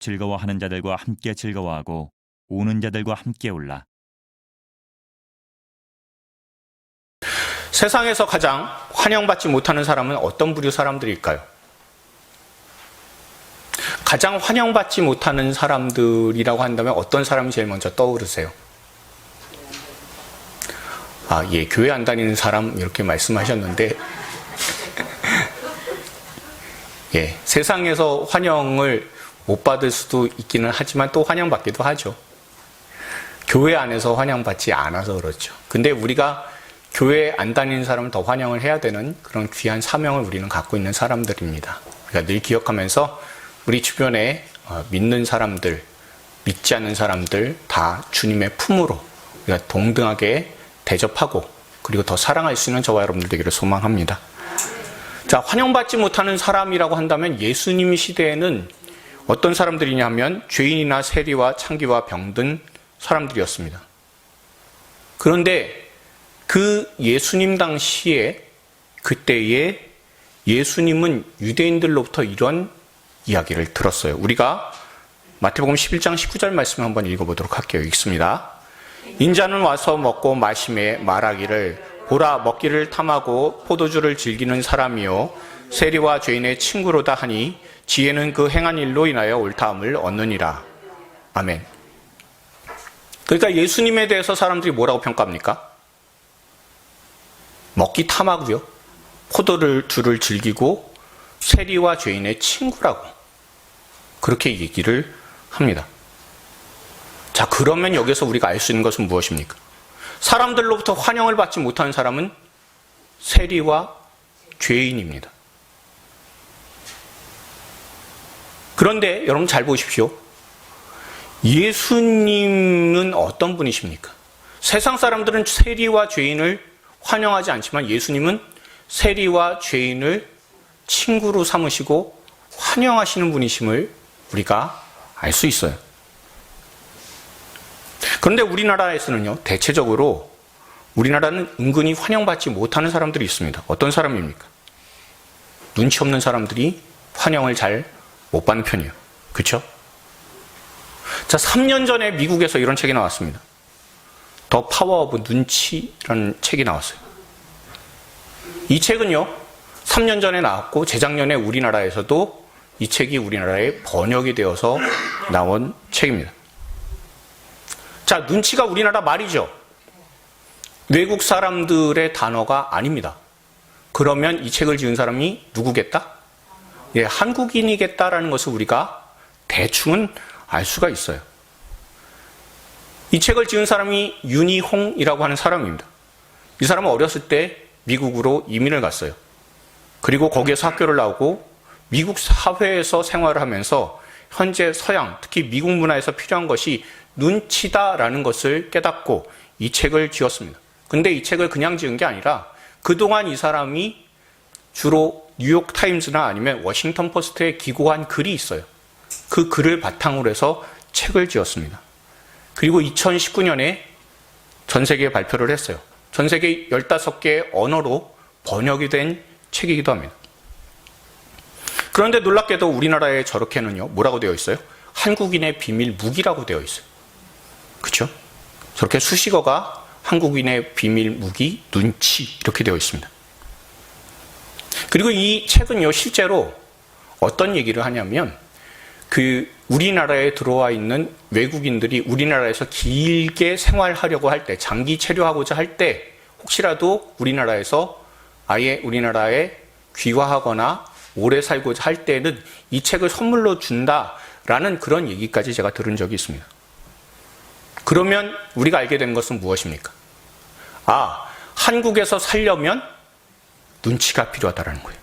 즐거워하는 자들과 함께 즐거워하고 우는 자들과 함께 울라. 세상에서 가장 환영받지 못하는 사람은 어떤 부류 사람들일까요? 가장 환영받지 못하는 사람들이라고 한다면 어떤 사람이 제일 먼저 떠오르세요? 예, 교회 안 다니는 사람 이렇게 말씀하셨는데 예, 세상에서 환영을 못 받을 수도 있기는 하지만 또 환영받기도 하죠. 교회 안에서 환영받지 않아서 그렇죠. 근데 우리가 교회 안 다니는 사람을 더 환영을 해야 되는 그런 귀한 사명을 우리는 갖고 있는 사람들입니다. 우리가 늘 기억하면서 우리 주변에 믿는 사람들, 믿지 않는 사람들 다 주님의 품으로 우리가 동등하게 대접하고 그리고 더 사랑할 수 있는 저와 여러분들 되기를 소망합니다. 자, 환영받지 못하는 사람이라고 한다면 예수님 시대에는 어떤 사람들이냐 하면 죄인이나 세리와 창기와 병든 사람들이었습니다. 그런데 그 예수님 당시에 그때에 예수님은 유대인들로부터 이런 이야기를 들었어요. 우리가 마태복음 11장 19절 말씀을 한번 읽어보도록 할게요. 읽습니다. 인자는 와서 먹고 마심에 말하기를 보라 먹기를 탐하고 포도주를 즐기는 사람이요 세리와 죄인의 친구로다 하니 지혜는 그 행한 일로 인하여 옳다함을 얻느니라. 아멘. 그러니까 예수님에 대해서 사람들이 뭐라고 평가합니까? 먹기 탐하고요. 포도주를 즐기고 세리와 죄인의 친구라고 그렇게 얘기를 합니다. 자, 그러면 여기서 우리가 알 수 있는 것은 무엇입니까? 사람들로부터 환영을 받지 못하는 사람은 세리와 죄인입니다. 그런데 여러분 잘 보십시오. 예수님은 어떤 분이십니까? 세상 사람들은 세리와 죄인을 환영하지 않지만 예수님은 세리와 죄인을 친구로 삼으시고 환영하시는 분이심을 우리가 알 수 있어요. 그런데 우리나라에서는요, 대체적으로 우리나라는 은근히 환영받지 못하는 사람들이 있습니다. 어떤 사람입니까? 눈치 없는 사람들이 환영을 잘 못 받는 편이에요. 그렇죠? 자, 3년 전에 미국에서 이런 책이 나왔습니다. 더 파워 오브 눈치라는 책이 나왔어요. 이 책은요, 3년 전에 나왔고 재작년에 우리나라에서도 이 책이 우리나라에 번역이 되어서 나온 책입니다. 자, 눈치가 우리나라 말이죠. 외국 사람들의 단어가 아닙니다. 그러면 이 책을 지은 사람이 누구겠다? 예, 한국인이겠다라는 것을 우리가 대충은 알 수가 있어요. 이 책을 지은 사람이 윤희홍이라고 하는 사람입니다. 이 사람은 어렸을 때 미국으로 이민을 갔어요. 그리고 거기에서 학교를 나오고 미국 사회에서 생활을 하면서 현재 서양, 특히 미국 문화에서 필요한 것이 눈치다라는 것을 깨닫고 이 책을 지었습니다. 근데 이 책을 그냥 지은 게 아니라 그동안 이 사람이 주로 뉴욕타임즈나 아니면 워싱턴 포스트에 기고한 글이 있어요. 그 글을 바탕으로 해서 책을 지었습니다. 그리고 2019년에 전 세계에 발표를 했어요. 전 세계 15개의 언어로 번역이 된 책이기도 합니다. 그런데 놀랍게도 우리나라에 저렇게는요, 뭐라고 되어 있어요? 한국인의 비밀 무기라고 되어 있어요. 그렇죠? 저렇게 수식어가 한국인의 비밀 무기, 눈치 이렇게 되어 있습니다. 그리고 이 책은요, 실제로 어떤 얘기를 하냐면 우리나라에 들어와 있는 외국인들이 우리나라에서 길게 생활하려고 할 때, 장기 체류하고자 할 때 혹시라도 우리나라에서 아예 우리나라에 귀화하거나 오래 살고자 할 때는 이 책을 선물로 준다라는 그런 얘기까지 제가 들은 적이 있습니다. 그러면 우리가 알게 된 것은 무엇입니까? 한국에서 살려면 눈치가 필요하다는 거예요.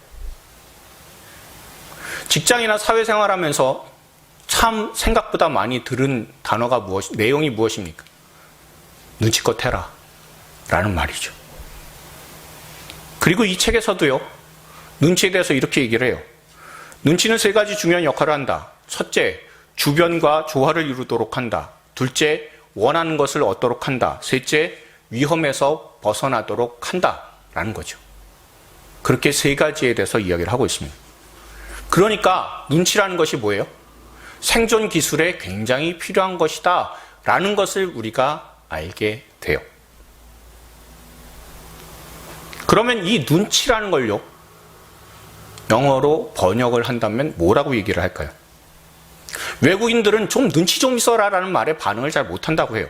직장이나 사회생활하면서 참 생각보다 많이 들은 단어가 내용이 무엇입니까? 눈치껏 해라 라는 말이죠. 그리고 이 책에서도요, 눈치에 대해서 이렇게 얘기를 해요. 눈치는 3가지 중요한 역할을 한다. 첫째, 주변과 조화를 이루도록 한다. 둘째, 원하는 것을 얻도록 한다. 셋째, 위험에서 벗어나도록 한다 라는 거죠. 그렇게 3가지에 대해서 이야기를 하고 있습니다. 그러니까 눈치라는 것이 뭐예요? 생존 기술에 굉장히 필요한 것이다 라는 것을 우리가 알게 돼요. 그러면 이 눈치라는 걸요, 영어로 번역을 한다면 뭐라고 얘기를 할까요? 외국인들은 좀 눈치 좀 있어라 라는 말에 반응을 잘 못한다고 해요.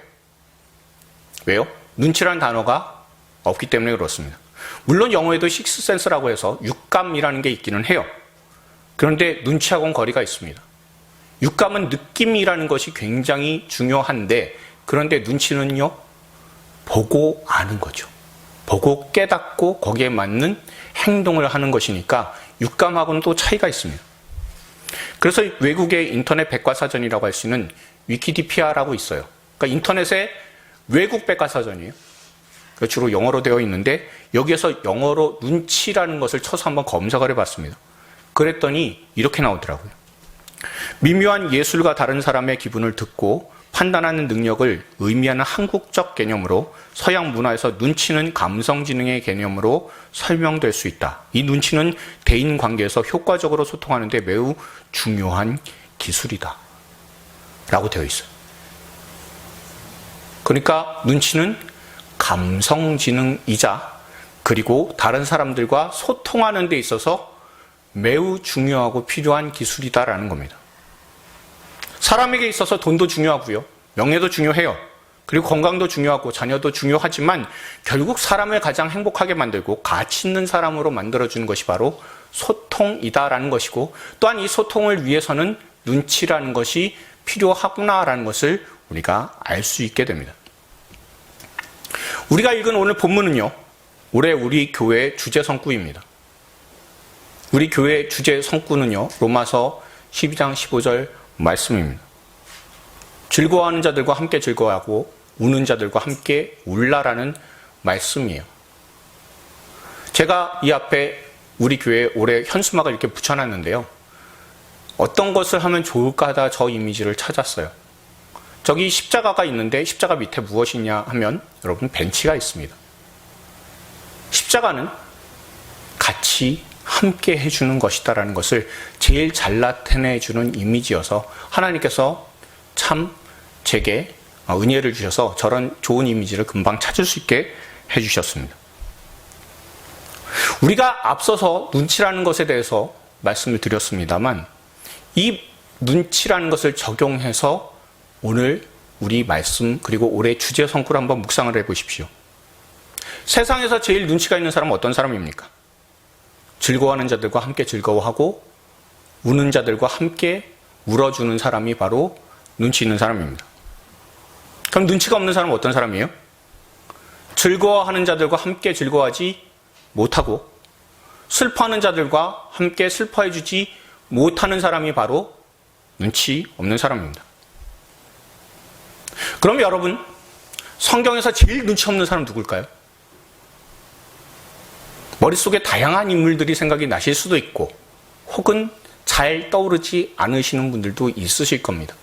왜요? 눈치라는 단어가 없기 때문에 그렇습니다. 물론 영어에도 식스센스라고 해서 육감이라는 게 있기는 해요. 그런데 눈치하고는 거리가 있습니다. 육감은 느낌이라는 것이 굉장히 중요한데, 그런데 눈치는요, 보고 아는 거죠. 보고 깨닫고 거기에 맞는 행동을 하는 것이니까 육감하고는 또 차이가 있습니다. 그래서 외국의 인터넷 백과사전이라고 할 수 있는 위키디피아라고 있어요. 그러니까 인터넷의 외국 백과사전이에요. 주로 영어로 되어 있는데 여기에서 영어로 눈치라는 것을 쳐서 한번 검색을 해봤습니다. 그랬더니 이렇게 나오더라고요. 미묘한 예술과 다른 사람의 기분을 듣고 판단하는 능력을 의미하는 한국적 개념으로 서양 문화에서 눈치는 감성지능의 개념으로 설명될 수 있다. 이 눈치는 대인관계에서 효과적으로 소통하는 데 매우 중요한 기술이다 라고 되어 있어요. 그러니까 눈치는 감성지능이자 그리고 다른 사람들과 소통하는 데 있어서 매우 중요하고 필요한 기술이다라는 겁니다. 사람에게 있어서 돈도 중요하고요. 명예도 중요해요. 그리고 건강도 중요하고 자녀도 중요하지만 결국 사람을 가장 행복하게 만들고 가치 있는 사람으로 만들어주는 것이 바로 소통이다라는 것이고, 또한 이 소통을 위해서는 눈치라는 것이 필요하구나라는 것을 우리가 알 수 있게 됩니다. 우리가 읽은 오늘 본문은요, 올해 우리 교회의 주제 성구입니다. 우리 교회의 주제 성구는요, 로마서 12장 15절 말씀입니다. 즐거워하는 자들과 함께 즐거워하고 우는 자들과 함께 울라라는 말씀이에요. 제가 이 앞에 우리 교회에 올해 현수막을 이렇게 붙여놨는데요. 어떤 것을 하면 좋을까 하다 저 이미지를 찾았어요. 저기 십자가가 있는데 십자가 밑에 무엇이 있냐 하면 여러분 벤치가 있습니다. 십자가는 같이 함께 해주는 것이다라는 것을 제일 잘 나타내주는 이미지여서 하나님께서 참 제게 은혜를 주셔서 저런 좋은 이미지를 금방 찾을 수 있게 해주셨습니다. 우리가 앞서서 눈치라는 것에 대해서 말씀을 드렸습니다만 이 눈치라는 것을 적용해서 오늘 우리 말씀 그리고 올해 주제 성구를 한번 묵상을 해보십시오. 세상에서 제일 눈치가 있는 사람은 어떤 사람입니까? 즐거워하는 자들과 함께 즐거워하고 우는 자들과 함께 울어주는 사람이 바로 눈치 있는 사람입니다. 그럼 눈치가 없는 사람은 어떤 사람이에요? 즐거워하는 자들과 함께 즐거워하지 못하고 슬퍼하는 자들과 함께 슬퍼해주지 못하는 사람이 바로 눈치 없는 사람입니다. 그럼 여러분, 성경에서 제일 눈치 없는 사람 누굴까요? 머릿속에 다양한 인물들이 생각이 나실 수도 있고 혹은 잘 떠오르지 않으시는 분들도 있으실 겁니다.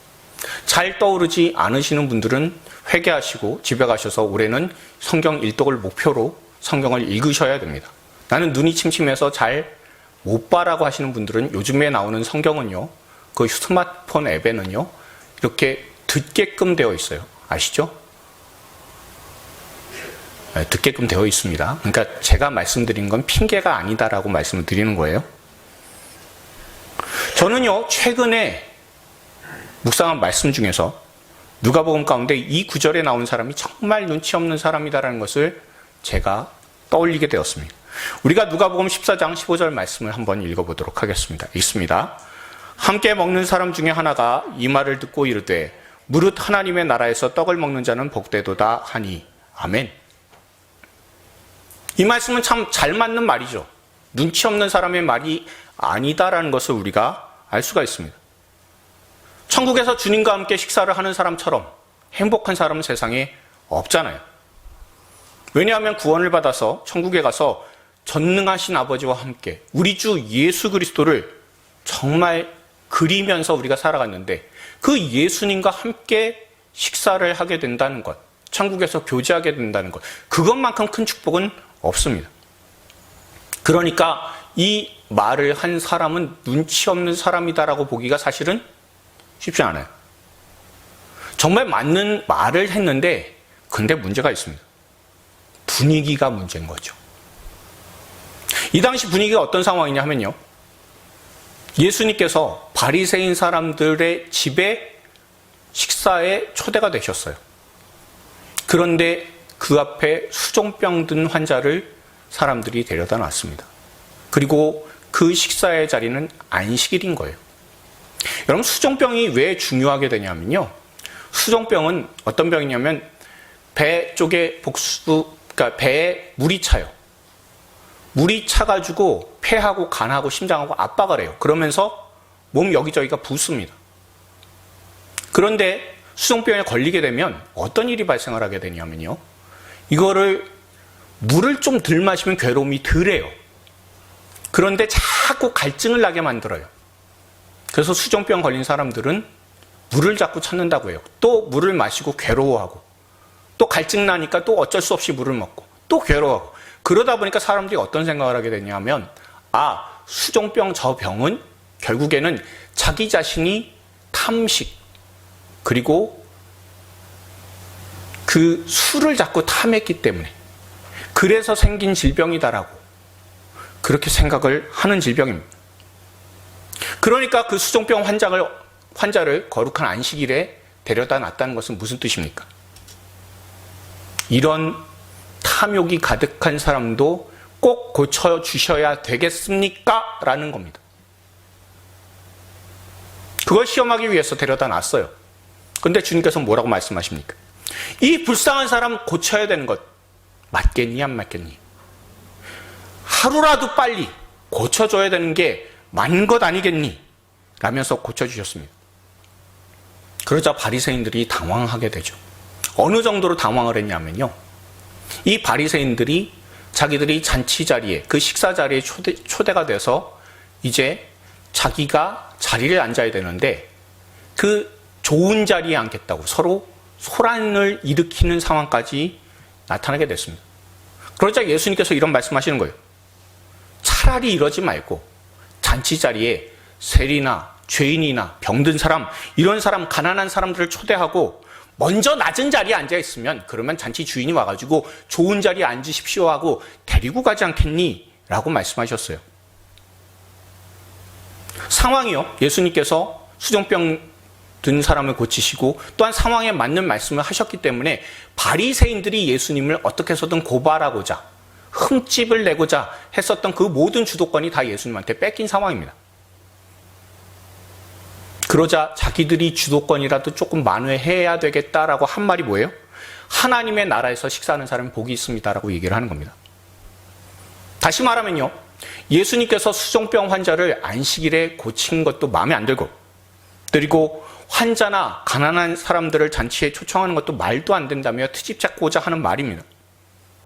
잘 떠오르지 않으시는 분들은 회개하시고 집에 가셔서 올해는 성경 일독을 목표로 성경을 읽으셔야 됩니다. 나는 눈이 침침해서 잘 못 봐라고 하시는 분들은 요즘에 나오는 성경은요, 그 스마트폰 앱에는요 이렇게 듣게끔 되어 있어요. 아시죠? 네, 듣게끔 되어 있습니다. 그러니까 제가 말씀드린 건 핑계가 아니다라고 말씀을 드리는 거예요. 저는요, 최근에 묵상한 말씀 중에서 누가복음 가운데 이 구절에 나온 사람이 정말 눈치 없는 사람이다라는 것을 제가 떠올리게 되었습니다. 우리가 누가복음 14장 15절 말씀을 한번 읽어보도록 하겠습니다. 읽습니다. 함께 먹는 사람 중에 하나가 이 말을 듣고 이르되 무릇 하나님의 나라에서 떡을 먹는 자는 복되도다 하니 아멘. 이 말씀은 참 잘 맞는 말이죠. 눈치 없는 사람의 말이 아니다라는 것을 우리가 알 수가 있습니다. 천국에서 주님과 함께 식사를 하는 사람처럼 행복한 사람은 세상에 없잖아요. 왜냐하면 구원을 받아서 천국에 가서 전능하신 아버지와 함께 우리 주 예수 그리스도를 정말 그리면서 우리가 살아갔는데 그 예수님과 함께 식사를 하게 된다는 것, 천국에서 교제하게 된다는 것, 그것만큼 큰 축복은 없습니다. 그러니까 이 말을 한 사람은 눈치 없는 사람이다라고 보기가 사실은 쉽지 않아요. 정말 맞는 말을 했는데 근데 문제가 있습니다. 분위기가 문제인 거죠. 이 당시 분위기가 어떤 상황이냐 하면요. 예수님께서 바리새인 사람들의 집에 식사에 초대가 되셨어요. 그런데 그 앞에 수종병 든 환자를 사람들이 데려다 놨습니다. 그리고 그 식사의 자리는 안식일인 거예요. 여러분, 수종병이 왜 중요하게 되냐면요. 수종병은 어떤 병이냐면 배 쪽에 그러니까 배에 물이 차요. 물이 차가지고 폐하고 간하고 심장하고 압박을 해요. 그러면서 몸 여기저기가 붓습니다. 그런데 수종병에 걸리게 되면 어떤 일이 발생을 하게 되냐면요. 이거를 물을 좀 덜 마시면 괴로움이 덜해요. 그런데 자꾸 갈증을 나게 만들어요. 그래서 수종병 걸린 사람들은 물을 자꾸 찾는다고 해요. 또 물을 마시고 괴로워하고 또 갈증 나니까 또 어쩔 수 없이 물을 먹고 또 괴로워하고 그러다 보니까 사람들이 어떤 생각을 하게 되냐면 수종병 저 병은 결국에는 자기 자신이 탐식 그리고 그 술을 자꾸 탐했기 때문에 그래서 생긴 질병이다라고 그렇게 생각을 하는 질병입니다. 그러니까 그 수종병 환자를 거룩한 안식일에 데려다 놨다는 것은 무슨 뜻입니까? 이런 탐욕이 가득한 사람도 꼭 고쳐주셔야 되겠습니까? 라는 겁니다. 그걸 시험하기 위해서 데려다 놨어요. 그런데 주님께서 뭐라고 말씀하십니까? 이 불쌍한 사람 고쳐야 되는 것 맞겠니 안 맞겠니? 하루라도 빨리 고쳐줘야 되는 게 맞는 것 아니겠니? 라면서 고쳐주셨습니다. 그러자 바리새인들이 당황하게 되죠. 어느 정도로 당황을 했냐면요. 이 바리새인들이 자기들이 잔치 자리에 그 식사 자리에 초대가 돼서 이제 자기가 자리를 앉아야 되는데 그 좋은 자리에 앉겠다고 서로 소란을 일으키는 상황까지 나타나게 됐습니다. 그러자 예수님께서 이런 말씀하시는 거예요. 차라리 이러지 말고 잔치 자리에 세리나 죄인이나 병든 사람, 이런 사람, 가난한 사람들을 초대하고 먼저 낮은 자리에 앉아 있으면 그러면 잔치 주인이 와가지고 좋은 자리에 앉으십시오 하고 데리고 가지 않겠니? 라고 말씀하셨어요. 상황이요. 예수님께서 수종병 든 사람을 고치시고 또한 상황에 맞는 말씀을 하셨기 때문에 바리새인들이 예수님을 어떻게 해서든 고발하고자 흠집을 내고자 했었던 그 모든 주도권이 다 예수님한테 뺏긴 상황입니다. 그러자 자기들이 주도권이라도 조금 만회해야 되겠다라고 한 말이 뭐예요? 하나님의 나라에서 식사하는 사람이 복이 있습니다라고 얘기를 하는 겁니다. 다시 말하면요. 예수님께서 수종병 환자를 안식일에 고친 것도 마음에 안 들고 그리고 환자나 가난한 사람들을 잔치에 초청하는 것도 말도 안 된다며 트집 잡고자 하는 말입니다.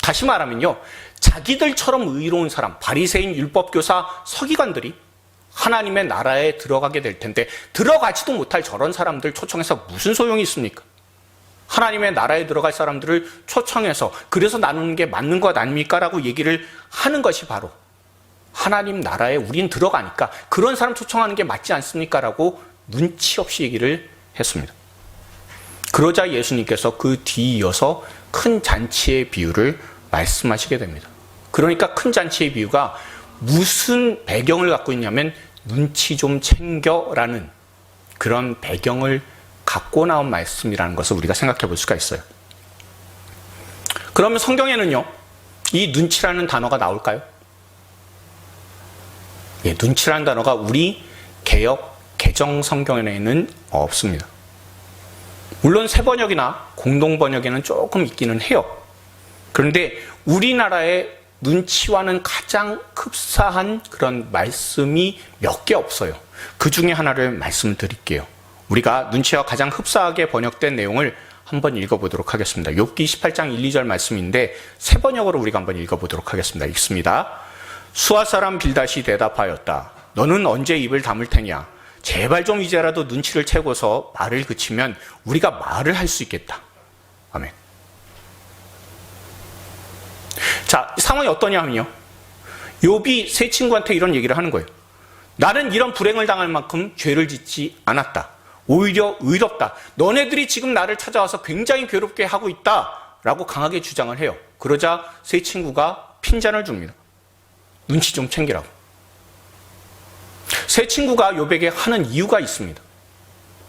다시 말하면요. 자기들처럼 의로운 사람, 바리새인 율법교사 서기관들이 하나님의 나라에 들어가게 될 텐데 들어가지도 못할 저런 사람들 초청해서 무슨 소용이 있습니까? 하나님의 나라에 들어갈 사람들을 초청해서 그래서 나누는 게 맞는 것 아닙니까? 라고 얘기를 하는 것이 바로 하나님 나라에 우린 들어가니까 그런 사람 초청하는 게 맞지 않습니까? 라고 눈치 없이 얘기를 했습니다. 그러자 예수님께서 그 뒤이어서 큰 잔치의 비유를 말씀하시게 됩니다. 그러니까 큰 잔치의 비유가 무슨 배경을 갖고 있냐면 눈치 좀 챙겨라는 그런 배경을 갖고 나온 말씀이라는 것을 우리가 생각해 볼 수가 있어요. 그러면 성경에는요, 이 눈치라는 단어가 나올까요? 예, 눈치라는 단어가 우리 개역 개정 성경에는 없습니다. 물론 새번역이나 공동번역에는 조금 있기는 해요. 그런데 우리나라의 눈치와는 가장 흡사한 그런 말씀이 몇 개 없어요. 그 중에 하나를 말씀을 드릴게요. 우리가 눈치와 가장 흡사하게 번역된 내용을 한번 읽어보도록 하겠습니다. 욥기 18장 1, 2절 말씀인데 새번역으로 우리가 한번 읽어보도록 하겠습니다. 읽습니다. 수아 사람 빌닷이 대답하였다. 너는 언제 입을 다물 테냐? 제발 좀 이제라도 눈치를 채고서 말을 그치면 우리가 말을 할 수 있겠다. 아멘. 자, 상황이 어떠냐면요. 욥이 세 친구한테 이런 얘기를 하는 거예요. 나는 이런 불행을 당할 만큼 죄를 짓지 않았다. 오히려 의롭다. 너네들이 지금 나를 찾아와서 굉장히 괴롭게 하고 있다라고 강하게 주장을 해요. 그러자 세 친구가 핀잔을 줍니다. 눈치 좀 챙기라고. 세 친구가 욥에게 하는 이유가 있습니다.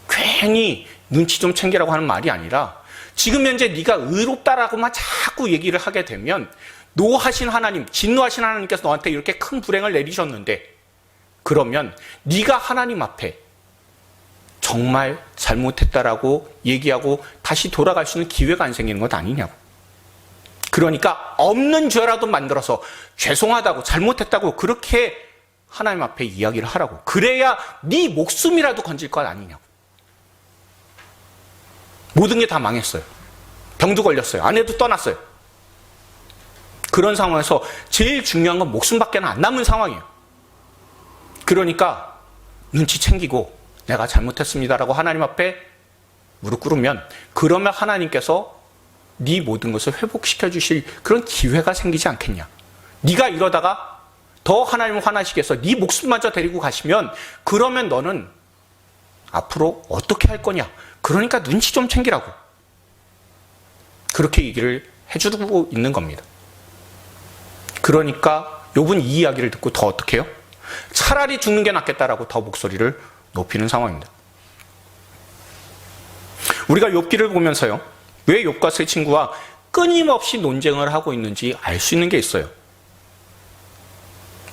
괜히 눈치 좀 챙기라고 하는 말이 아니라 지금 현재 네가 의롭다라고만 자꾸 얘기를 하게 되면 노하신 하나님, 진노하신 하나님께서 너한테 이렇게 큰 불행을 내리셨는데 그러면 네가 하나님 앞에 정말 잘못했다라고 얘기하고 다시 돌아갈 수 있는 기회가 안 생기는 것 아니냐고. 그러니까 없는 죄라도 만들어서 죄송하다고 잘못했다고 그렇게 하나님 앞에 이야기를 하라고. 그래야 네 목숨이라도 건질 것 아니냐고. 모든 게 다 망했어요. 병도 걸렸어요. 아내도 떠났어요. 그런 상황에서 제일 중요한 건 목숨밖에 안 남은 상황이에요. 그러니까 눈치 챙기고 내가 잘못했습니다라고 하나님 앞에 무릎 꿇으면 그러면 하나님께서 네 모든 것을 회복시켜 주실 그런 기회가 생기지 않겠냐. 네가 이러다가 더 하나님을 화나시게 해서 네 목숨마저 데리고 가시면 그러면 너는 앞으로 어떻게 할 거냐. 그러니까 눈치 좀 챙기라고. 그렇게 얘기를 해주고 있는 겁니다. 그러니까 욥은 이 이야기를 듣고 더 어떻게 해요? 차라리 죽는 게 낫겠다라고 더 목소리를 높이는 상황입니다. 우리가 욥기를 보면서요. 왜 욥과 세 친구와 끊임없이 논쟁을 하고 있는지 알 수 있는 게 있어요.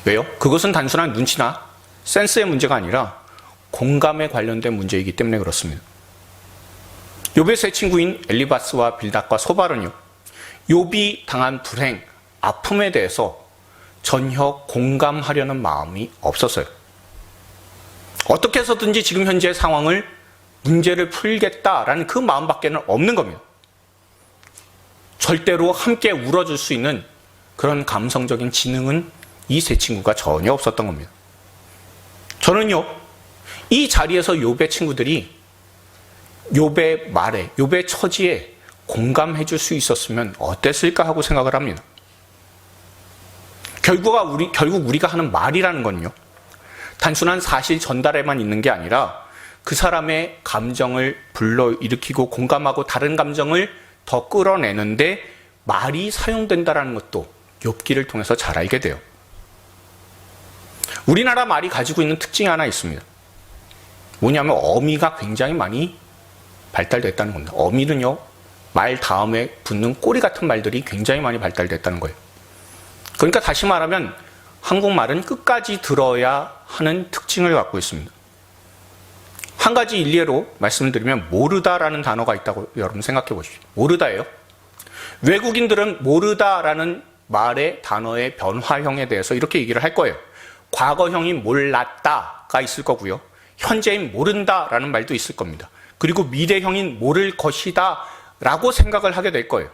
왜요? 그것은 단순한 눈치나 센스의 문제가 아니라 공감에 관련된 문제이기 때문에 그렇습니다. 욥의 세 친구인 엘리바스와 빌닷과 소발은요. 욥이 당한 불행, 아픔에 대해서 전혀 공감하려는 마음이 없었어요. 어떻게 해서든지 지금 현재의 상황을 문제를 풀겠다라는 그 마음밖에는 없는 겁니다. 절대로 함께 울어줄 수 있는 그런 감성적인 지능은 이 세 친구가 전혀 없었던 겁니다. 저는요, 이 자리에서 욥의 친구들이 욥의 말에, 욥의 처지에 공감해 줄 수 있었으면 어땠을까 하고 생각을 합니다. 결국 우리가 하는 말이라는 건요, 단순한 사실 전달에만 있는 게 아니라 그 사람의 감정을 불러일으키고 공감하고 다른 감정을 더 끌어내는데 말이 사용된다는 것도 욥기를 통해서 잘 알게 돼요. 우리나라 말이 가지고 있는 특징이 하나 있습니다. 뭐냐면 어미가 굉장히 많이 발달됐다는 겁니다. 어미는요, 말 다음에 붙는 꼬리 같은 말들이 굉장히 많이 발달됐다는 거예요. 그러니까 다시 말하면 한국말은 끝까지 들어야 하는 특징을 갖고 있습니다. 한 가지 일례로 말씀을 드리면 모르다라는 단어가 있다고 여러분 생각해 보십시오. 모르다예요. 외국인들은 모르다라는 말의 단어의 변화형에 대해서 이렇게 얘기를 할 거예요. 과거형인 몰랐다가 있을 거고요. 현재인 모른다라는 말도 있을 겁니다. 그리고 미래형인 모를 것이다 라고 생각을 하게 될 거예요.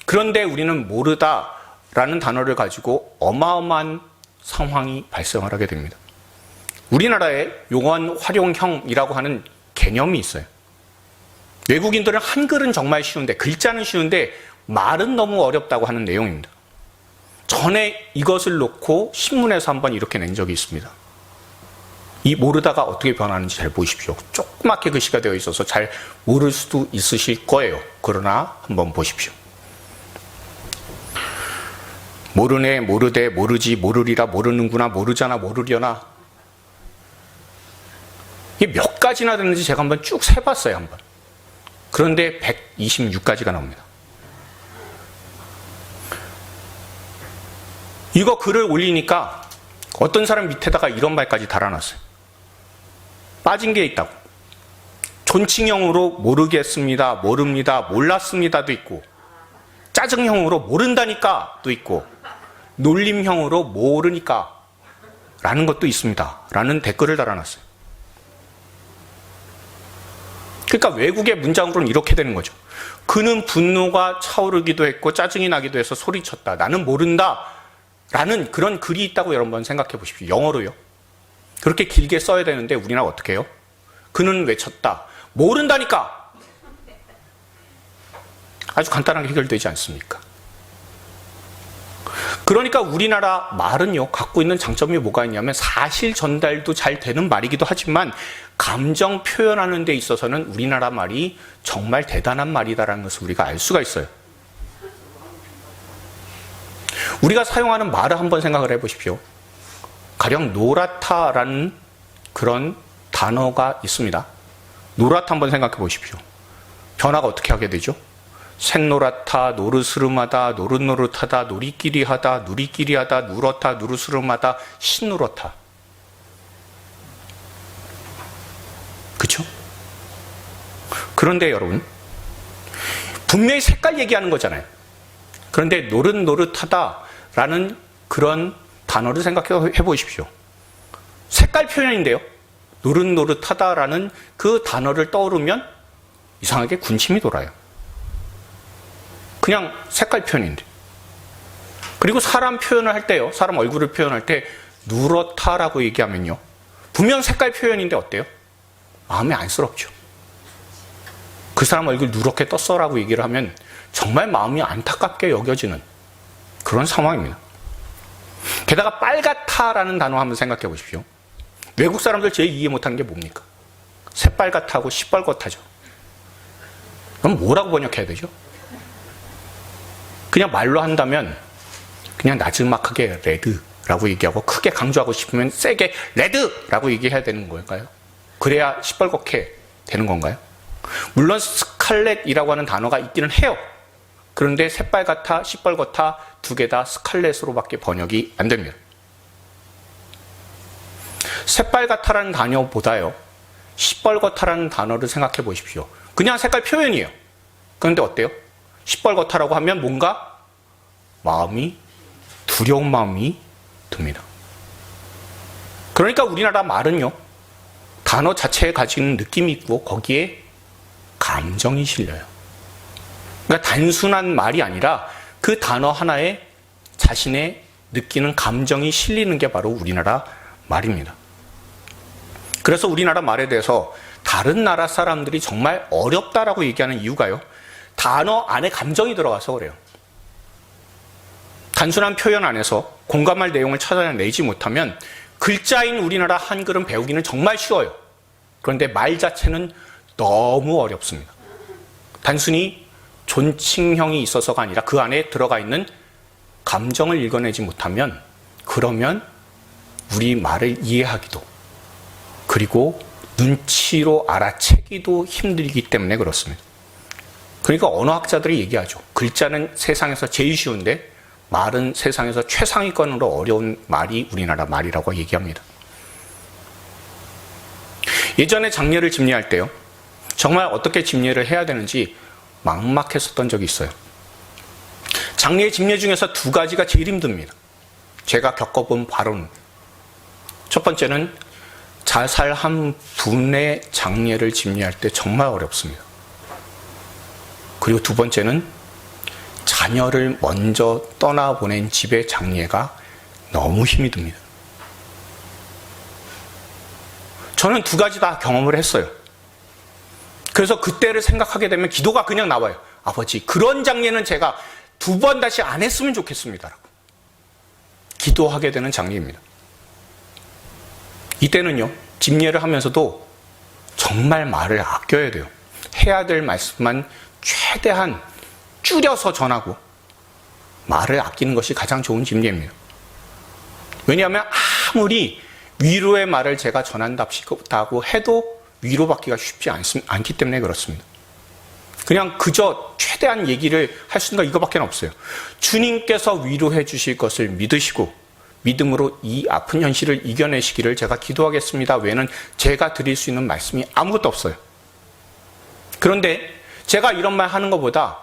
그런데 우리는 모르다라는 단어를 가지고 어마어마한 상황이 발생을 하게 됩니다. 우리나라에 용언 활용형이라고 하는 개념이 있어요. 외국인들은 한글은 정말 쉬운데, 글자는 쉬운데 말은 너무 어렵다고 하는 내용입니다. 전에 이것을 놓고 신문에서 한번 이렇게 낸 적이 있습니다. 이 모르다가 어떻게 변하는지 잘 보십시오. 조그맣게 글씨가 되어 있어서 잘 모를 수도 있으실 거예요. 그러나 한번 보십시오. 모르네, 모르되, 모르지, 모르리라, 모르는구나, 모르잖아, 모르려나. 이게 몇 가지나 되는지 제가 한번 쭉 세봤어요, 한번. 그런데 126가지가 나옵니다. 이거 글을 올리니까 어떤 사람 밑에다가 이런 말까지 달아놨어요. 빠진 게 있다고. 존칭형으로 모르겠습니다, 모릅니다, 몰랐습니다도 있고, 짜증형으로 모른다니까도 있고, 놀림형으로 모르니까 라는 것도 있습니다. 라는 댓글을 달아놨어요. 그러니까 외국의 문장으로는 이렇게 되는 거죠. 그는 분노가 차오르기도 했고 짜증이 나기도 해서 소리쳤다. 나는 모른다. 라는 그런 글이 있다고 여러분 생각해 보십시오. 영어로요. 그렇게 길게 써야 되는데 우리나라 어떻게 해요? 그는 외쳤다. 모른다니까. 아주 간단하게 해결되지 않습니까? 그러니까 우리나라 말은요, 갖고 있는 장점이 뭐가 있냐면 사실 전달도 잘 되는 말이기도 하지만 감정 표현하는 데 있어서는 우리나라 말이 정말 대단한 말이다라는 것을 우리가 알 수가 있어요. 우리가 사용하는 말을 한번 생각을 해보십시오. 가령 노랗다라는 그런 단어가 있습니다. 노랗다 한번 생각해 보십시오. 변화가 어떻게 하게 되죠? 샛노랗다, 노르스름하다, 노릇노릇하다, 노리끼리하다, 누리끼리하다, 누렇다, 누르스름하다, 신누렇다. 그렇죠? 그런데 여러분, 분명히 색깔 얘기하는 거잖아요. 그런데 노릇노릇하다라는 그런 단어를 생각해 보십시오. 색깔 표현인데요. 노릇노릇하다라는 그 단어를 떠오르면 이상하게 군침이 돌아요. 그냥 색깔 표현인데. 그리고 사람 표현을 할 때요. 사람 얼굴을 표현할 때 누렇다라고 얘기하면요. 분명 색깔 표현인데 어때요? 마음이 안쓰럽죠. 그 사람 얼굴 누렇게 떴어라고 얘기를 하면 정말 마음이 안타깝게 여겨지는 그런 상황입니다. 게다가 빨갛다라는 단어 한번 생각해 보십시오. 외국 사람들 제일 이해 못하는 게 뭡니까? 새빨갛다고 시뻘겋하죠. 그럼 뭐라고 번역해야 되죠? 그냥 말로 한다면 그냥 나지막하게 레드라고 얘기하고 크게 강조하고 싶으면 세게 레드라고 얘기해야 되는 걸까요? 그래야 시뻘겋게 되는 건가요? 물론 스칼렛이라고 하는 단어가 있기는 해요. 그런데 새빨갛다, 시뻘겋다 두 개 다 스칼렛으로밖에 번역이 안 됩니다. 새빨갛다라는 단어보다요, 시뻘겋다라는 단어를 생각해 보십시오. 그냥 색깔 표현이에요. 그런데 어때요? 시뻘겋다라고 하면 뭔가 마음이, 두려운 마음이 듭니다. 그러니까 우리나라 말은요, 단어 자체에 가지는 느낌이 있고 거기에 감정이 실려요. 그러니까 단순한 말이 아니라 그 단어 하나에 자신의 느끼는 감정이 실리는 게 바로 우리나라 말입니다. 그래서 우리나라 말에 대해서 다른 나라 사람들이 정말 어렵다라고 얘기하는 이유가요, 단어 안에 감정이 들어가서 그래요. 단순한 표현 안에서 공감할 내용을 찾아내지 못하면 글자인 우리나라 한글은 배우기는 정말 쉬워요. 그런데 말 자체는 너무 어렵습니다. 단순히 존칭형이 있어서가 아니라 그 안에 들어가 있는 감정을 읽어내지 못하면, 그러면 우리 말을 이해하기도 그리고 눈치로 알아채기도 힘들기 때문에 그렇습니다. 그러니까 언어학자들이 얘기하죠. 글자는 세상에서 제일 쉬운데 말은 세상에서 최상위권으로 어려운 말이 우리나라 말이라고 얘기합니다. 예전에 장례를 집례할 때요, 정말 어떻게 집례를 해야 되는지 막막했었던 적이 있어요. 장례 집례 중에서 두 가지가 제일 힘듭니다. 제가 겪어본 바로는, 첫 번째는 자살한 분의 장례를 집례할 때 정말 어렵습니다. 그리고 두 번째는 자녀를 먼저 떠나보낸 집의 장례가 너무 힘이 듭니다. 저는 두 가지 다 경험을 했어요. 그래서 그때를 생각하게 되면 기도가 그냥 나와요. 아버지, 그런 장례는 제가 두 번 다시 안 했으면 좋겠습니다. 라고 기도하게 되는 장례입니다. 이때는요, 집례를 하면서도 정말 말을 아껴야 돼요. 해야 될 말씀만 최대한 줄여서 전하고 말을 아끼는 것이 가장 좋은 집례입니다. 왜냐하면 아무리 위로의 말을 제가 전한다고 해도 위로받기가 쉽지 않기 때문에 그렇습니다. 그냥 그저 최대한 얘기를 할 수 있는 거 이거밖에 없어요. 주님께서 위로해 주실 것을 믿으시고 믿음으로 이 아픈 현실을 이겨내시기를 제가 기도하겠습니다 외에는 제가 드릴 수 있는 말씀이 아무것도 없어요. 그런데 제가 이런 말 하는 것보다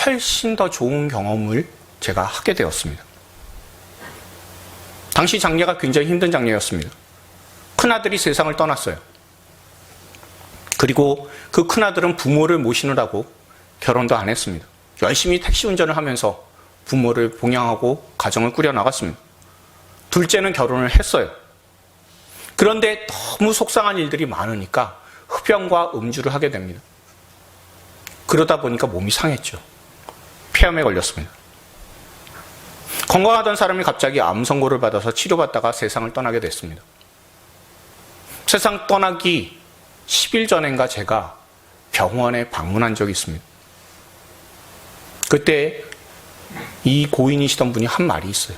훨씬 더 좋은 경험을 제가 하게 되었습니다. 당시 장례가 굉장히 힘든 장례였습니다. 큰아들이 세상을 떠났어요. 그리고 그 큰아들은 부모를 모시느라고 결혼도 안 했습니다. 열심히 택시 운전을 하면서 부모를 봉양하고 가정을 꾸려나갔습니다. 둘째는 결혼을 했어요. 그런데 너무 속상한 일들이 많으니까 흡연과 음주를 하게 됩니다. 그러다 보니까 몸이 상했죠. 폐암에 걸렸습니다. 건강하던 사람이 갑자기 암 선고를 받아서 치료받다가 세상을 떠나게 됐습니다. 세상 떠나기 10일 전인가 제가 병원에 방문한 적이 있습니다. 그때 이 고인이시던 분이 한 말이 있어요.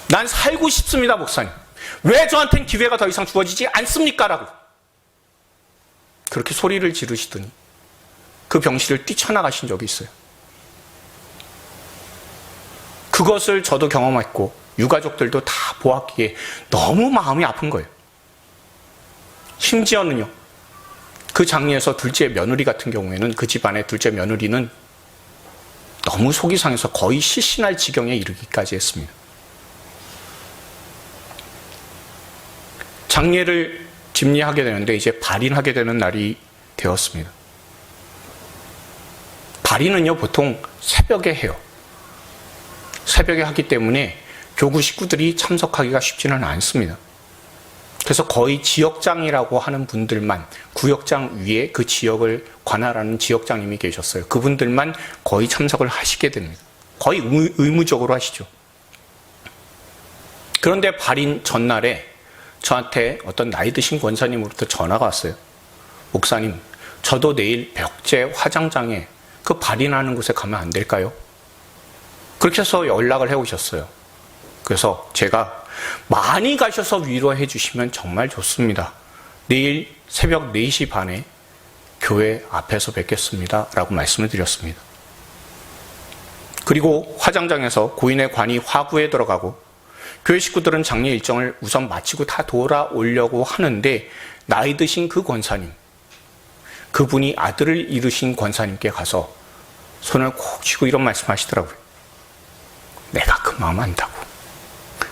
난 살고 싶습니다, 목사님. 왜 저한테는 기회가 더 이상 주어지지 않습니까? 라고. 그렇게 소리를 지르시더니 그 병실을 뛰쳐나가신 적이 있어요. 그것을 저도 경험했고 유가족들도 다 보았기에 너무 마음이 아픈 거예요. 심지어는요, 그 장례에서 둘째 며느리 같은 경우에는, 그 집안의 둘째 며느리는 너무 속이 상해서 거의 실신할 지경에 이르기까지 했습니다. 장례를 집리하게 되는데 이제 발인하게 되는 날이 되었습니다. 발인은요, 보통 새벽에 해요. 새벽에 하기 때문에 교구 식구들이 참석하기가 쉽지는 않습니다. 그래서 거의 지역장이라고 하는 분들만, 구역장 위에 그 지역을 관할하는 지역장님이 계셨어요. 그분들만 거의 참석을 하시게 됩니다. 거의 의무적으로 하시죠. 그런데 발인 전날에 저한테 어떤 나이 드신 권사님으로부터 전화가 왔어요. 목사님, 저도 내일 벽제 화장장에 그 발인하는 곳에 가면 안 될까요? 그렇게 해서 연락을 해오셨어요. 그래서 제가 많이 가셔서 위로해 주시면 정말 좋습니다. 내일 새벽 4시 반에 교회 앞에서 뵙겠습니다. 라고 말씀을 드렸습니다. 그리고 화장장에서 고인의 관이 화구에 들어가고 교회 식구들은 장례 일정을 우선 마치고 다 돌아오려고 하는데 나이 드신 그 권사님, 그분이 아들을 잃으신 권사님께 가서 손을 콕 쥐고 이런 말씀하시더라고요. 내가 그 마음 안다고.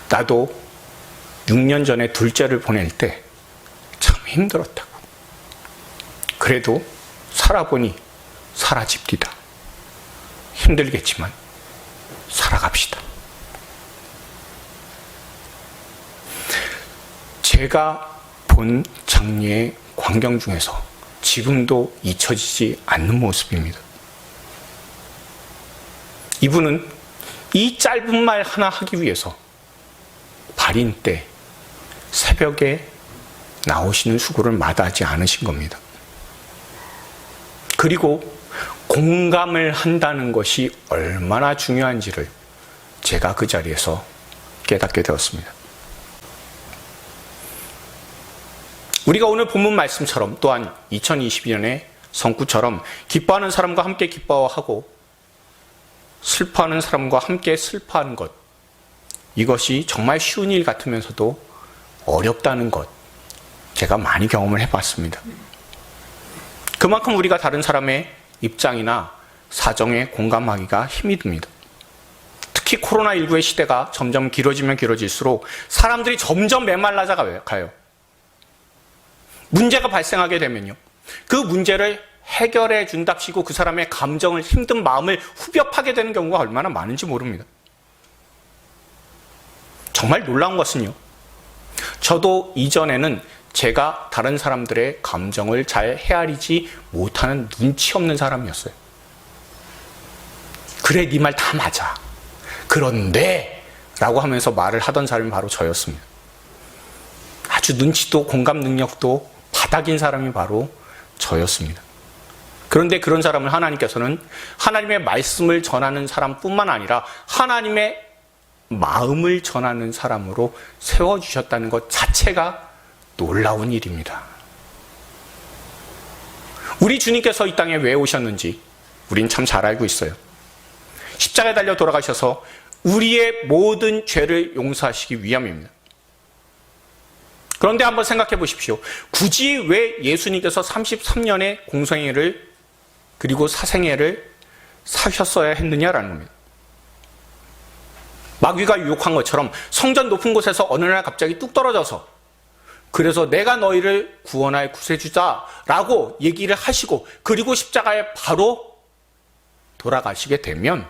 나도 6년 전에 둘째를 보낼 때 참 힘들었다고. 그래도 살아보니 사라집디다. 힘들겠지만 살아갑시다. 제가 본 장례의 광경 중에서 지금도 잊혀지지 않는 모습입니다. 이분은 이 짧은 말 하나 하기 위해서 발인 때 새벽에 나오시는 수고를 마다하지 않으신 겁니다. 그리고 공감을 한다는 것이 얼마나 중요한지를 제가 그 자리에서 깨닫게 되었습니다. 우리가 오늘 본문 말씀처럼 또한 2022년의 성구처럼 기뻐하는 사람과 함께 기뻐하고 슬퍼하는 사람과 함께 슬퍼하는 것, 이것이 정말 쉬운 일 같으면서도 어렵다는 것, 제가 많이 경험을 해봤습니다. 그만큼 우리가 다른 사람의 입장이나 사정에 공감하기가 힘이 듭니다. 특히 코로나19의 시대가 점점 길어지면 길어질수록 사람들이 점점 메말라져 가요. 문제가 발생하게 되면요, 그 문제를 해결해 준답시고 그 사람의 감정을, 힘든 마음을 후벼파게 되는 경우가 얼마나 많은지 모릅니다. 정말 놀라운 것은요, 저도 이전에는 제가 다른 사람들의 감정을 잘 헤아리지 못하는 눈치 없는 사람이었어요. 그래, 네 말 다 맞아. 그런데 라고 하면서 말을 하던 사람이 바로 저였습니다. 아주 눈치도 공감 능력도 바닥인 사람이 바로 저였습니다. 그런데 그런 사람을 하나님께서는 하나님의 말씀을 전하는 사람뿐만 아니라 하나님의 마음을 전하는 사람으로 세워주셨다는 것 자체가 놀라운 일입니다. 우리 주님께서 이 땅에 왜 오셨는지 우린 참 잘 알고 있어요. 십자가에 달려 돌아가셔서 우리의 모든 죄를 용서하시기 위함입니다. 그런데 한번 생각해 보십시오. 굳이 왜 예수님께서 33년의 공생애를 그리고 사생애를 사셨어야 했느냐라는 겁니다. 마귀가 유혹한 것처럼 성전 높은 곳에서 어느 날 갑자기 뚝 떨어져서, 그래서 내가 너희를 구원할 구세주자라고 얘기를 하시고 그리고 십자가에 바로 돌아가시게 되면,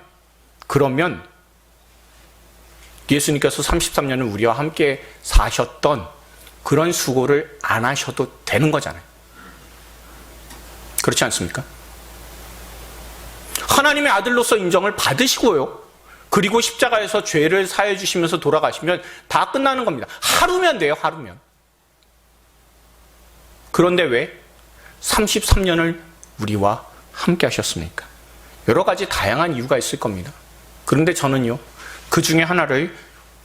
그러면 예수님께서 33년을 우리와 함께 사셨던 그런 수고를 안 하셔도 되는 거잖아요. 그렇지 않습니까? 하나님의 아들로서 인정을 받으시고요, 그리고 십자가에서 죄를 사해 주시면서 돌아가시면 다 끝나는 겁니다. 하루면 돼요, 하루면. 그런데 왜 33년을 우리와 함께 하셨습니까? 여러 가지 다양한 이유가 있을 겁니다. 그런데 저는요, 그 중에 하나를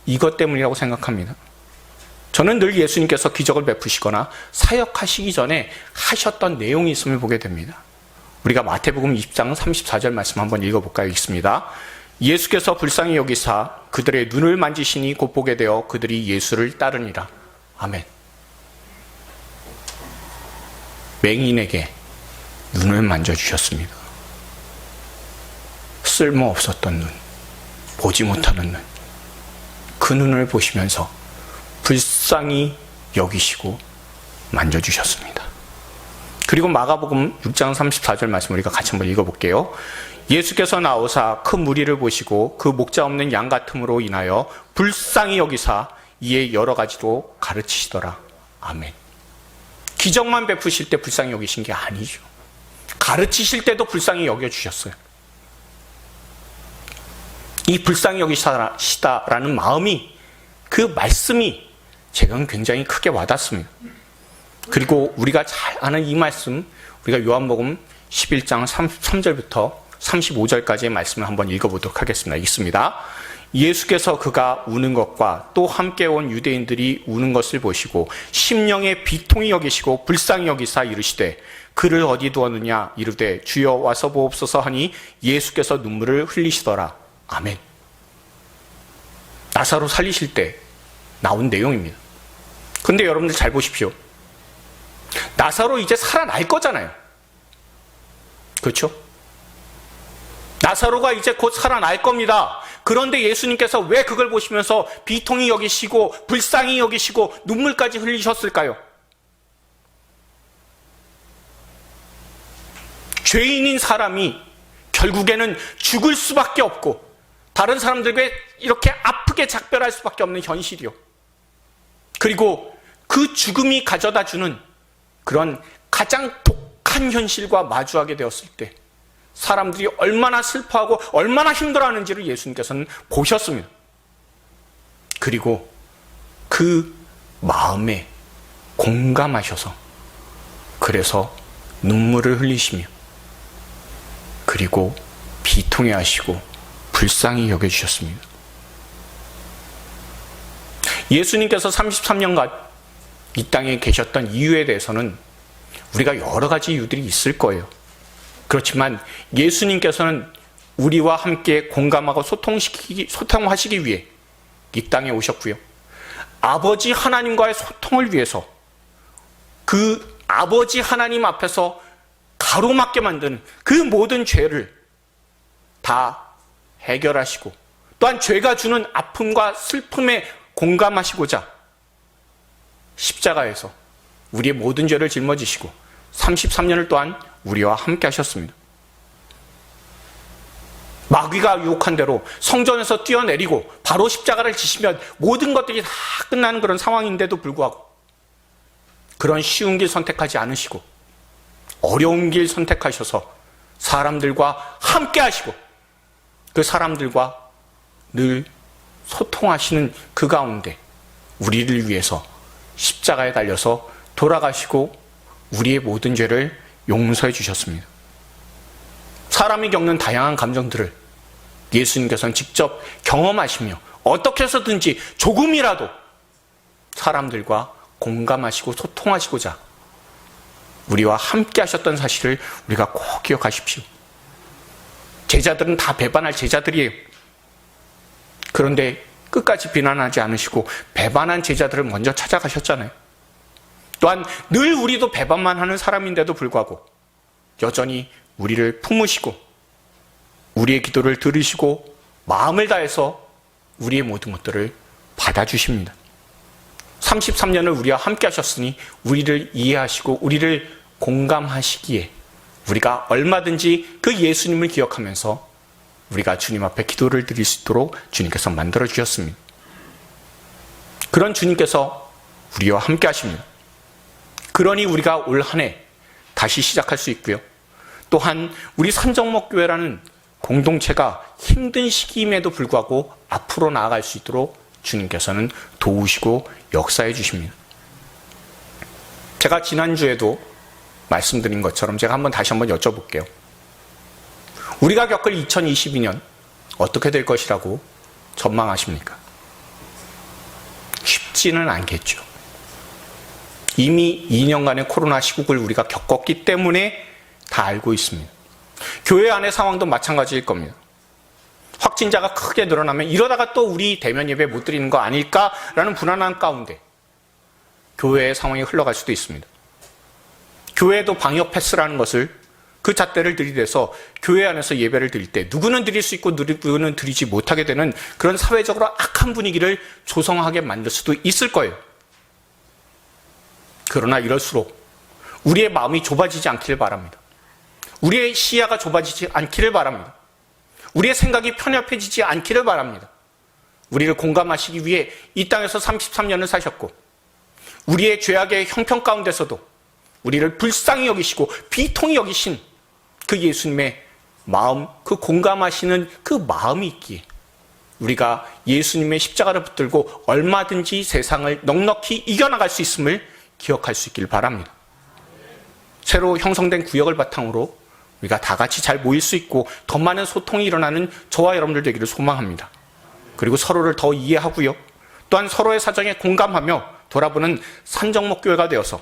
이것 때문이라고 생각합니다. 저는 늘 예수님께서 기적을 베푸시거나 사역하시기 전에 하셨던 내용이 있음을 보게 됩니다. 우리가 마태복음 20장 34절 말씀 한번 읽어볼까요? 읽습니다. 예수께서 불쌍히 여기사 그들의 눈을 만지시니 곧 보게 되어 그들이 예수를 따르니라. 아멘. 맹인에게 눈을 만져주셨습니다. 쓸모없었던 눈, 보지 못하는 눈, 그 눈을 보시면서 불쌍히 여기시고 만져주셨습니다. 그리고 마가복음 6장 34절 말씀 우리가 같이 한번 읽어볼게요. 예수께서 나오사 큰 무리를 보시고 그 목자 없는 양 같음으로 인하여 불쌍히 여기사 이에 여러 가지로 가르치시더라. 아멘. 기적만 베푸실 때 불쌍히 여기신 게 아니죠. 가르치실 때도 불쌍히 여겨주셨어요. 이 불쌍히 여기시다라는 마음이, 그 말씀이 제가 굉장히 크게 와닿습니다. 그리고 우리가 잘 아는 이 말씀, 우리가 요한복음 11장 33절부터 35절까지의 말씀을 한번 읽어보도록 하겠습니다. 읽습니다. 예수께서 그가 우는 것과 또 함께 온 유대인들이 우는 것을 보시고 심령에 비통히 여기시고 불쌍히 여기사 이르시되 그를 어디 두었느냐 이르되 주여 와서 보옵소서 하니 예수께서 눈물을 흘리시더라. 아멘. 나사로 살리실 때 나온 내용입니다. 근데 여러분들 잘 보십시오. 나사로 이제 살아날 거잖아요. 그렇죠? 나사로가 이제 곧 살아날 겁니다. 그런데 예수님께서 왜 그걸 보시면서 비통히 여기시고 불쌍히 여기시고 눈물까지 흘리셨을까요? 죄인인 사람이 결국에는 죽을 수밖에 없고 다른 사람들과 이렇게 아프게 작별할 수밖에 없는 현실이요. 그리고 그 죽음이 가져다주는 그런 가장 독한 현실과 마주하게 되었을 때 사람들이 얼마나 슬퍼하고 얼마나 힘들어하는지를 예수님께서는 보셨습니다. 그리고 그 마음에 공감하셔서 그래서 눈물을 흘리시며 그리고 비통해 하시고 불쌍히 여겨주셨습니다. 예수님께서 33년간 이 땅에 계셨던 이유에 대해서는 우리가 여러 가지 이유들이 있을 거예요. 그렇지만 예수님께서는 우리와 함께 공감하고 소통하시기 위해 이 땅에 오셨고요. 아버지 하나님과의 소통을 위해서 그 아버지 하나님 앞에서 가로막게 만드는 그 모든 죄를 다 해결하시고 또한 죄가 주는 아픔과 슬픔에 공감하시고자 십자가에서 우리의 모든 죄를 짊어지시고 33년을 또한 우리와 함께 하셨습니다. 마귀가 유혹한 대로 성전에서 뛰어내리고 바로 십자가를 지시면 모든 것들이 다 끝나는 그런 상황인데도 불구하고 그런 쉬운 길 선택하지 않으시고 어려운 길 선택하셔서 사람들과 함께 하시고 그 사람들과 늘 소통하시는 그 가운데 우리를 위해서 십자가에 달려서 돌아가시고 우리의 모든 죄를 용서해 주셨습니다. 사람이 겪는 다양한 감정들을 예수님께서는 직접 경험하시며 어떻게 해서든지 조금이라도 사람들과 공감하시고 소통하시고자 우리와 함께 하셨던 사실을 우리가 꼭 기억하십시오. 제자들은 다 배반할 제자들이에요. 그런데 끝까지 비난하지 않으시고 배반한 제자들을 먼저 찾아가셨잖아요. 또한 늘 우리도 배반만 하는 사람인데도 불구하고 여전히 우리를 품으시고 우리의 기도를 들으시고 마음을 다해서 우리의 모든 것들을 받아주십니다. 33년을 우리와 함께 하셨으니 우리를 이해하시고 우리를 공감하시기에 우리가 얼마든지 그 예수님을 기억하면서 우리가 주님 앞에 기도를 드릴 수 있도록 주님께서 만들어 주셨습니다. 그런 주님께서 우리와 함께 하십니다. 그러니 우리가 올 한 해 다시 시작할 수 있고요. 또한 우리 산정목교회라는 공동체가 힘든 시기임에도 불구하고 앞으로 나아갈 수 있도록 주님께서는 도우시고 역사해 주십니다. 제가 지난주에도 말씀드린 것처럼 제가 다시 한번 여쭤볼게요. 우리가 겪을 2022년 어떻게 될 것이라고 전망하십니까? 쉽지는 않겠죠. 이미 2년간의 코로나 시국을 우리가 겪었기 때문에 다 알고 있습니다. 교회 안의 상황도 마찬가지일 겁니다. 확진자가 크게 늘어나면 이러다가 또 우리 대면 예배 못 드리는 거 아닐까라는 불안한 가운데 교회의 상황이 흘러갈 수도 있습니다. 교회도 방역 패스라는 것을 그 잣대를 들이대서 교회 안에서 예배를 드릴 때 누구는 드릴 수 있고 누구는 드리지 못하게 되는 그런 사회적으로 악한 분위기를 조성하게 만들 수도 있을 거예요. 그러나 이럴수록 우리의 마음이 좁아지지 않기를 바랍니다. 우리의 시야가 좁아지지 않기를 바랍니다. 우리의 생각이 편협해지지 않기를 바랍니다. 우리를 공감하시기 위해 이 땅에서 33년을 사셨고 우리의 죄악의 형편 가운데서도 우리를 불쌍히 여기시고 비통히 여기신 그 예수님의 마음, 그 공감하시는 그 마음이 있기에 우리가 예수님의 십자가를 붙들고 얼마든지 세상을 넉넉히 이겨나갈 수 있음을 기억할 수 있길 바랍니다. 새로 형성된 구역을 바탕으로 우리가 다 같이 잘 모일 수 있고 더 많은 소통이 일어나는 저와 여러분들 되기를 소망합니다. 그리고 서로를 더 이해하고요. 또한 서로의 사정에 공감하며 돌아보는 산정목교회가 되어서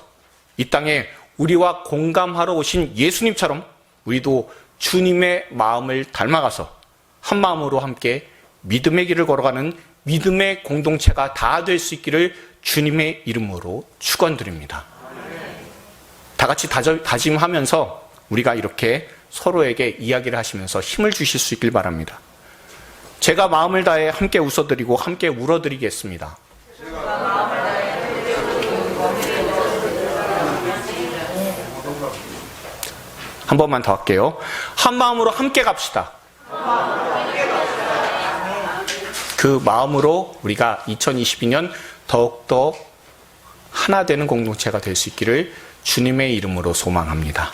이 땅에 우리와 공감하러 오신 예수님처럼 우리도 주님의 마음을 닮아가서 한 마음으로 함께 믿음의 길을 걸어가는 믿음의 공동체가 다 될 수 있기를 주님의 이름으로 축원드립니다. 다 같이 다짐하면서 우리가 이렇게 서로에게 이야기를 하시면서 힘을 주실 수 있길 바랍니다. 제가 마음을 다해 함께 웃어드리고 함께 울어드리겠습니다. 한 번만 더 할게요. 한 마음으로 함께 갑시다. 그 마음으로 우리가 2022년 더욱더 하나 되는 공동체가 될 수 있기를 주님의 이름으로 소망합니다.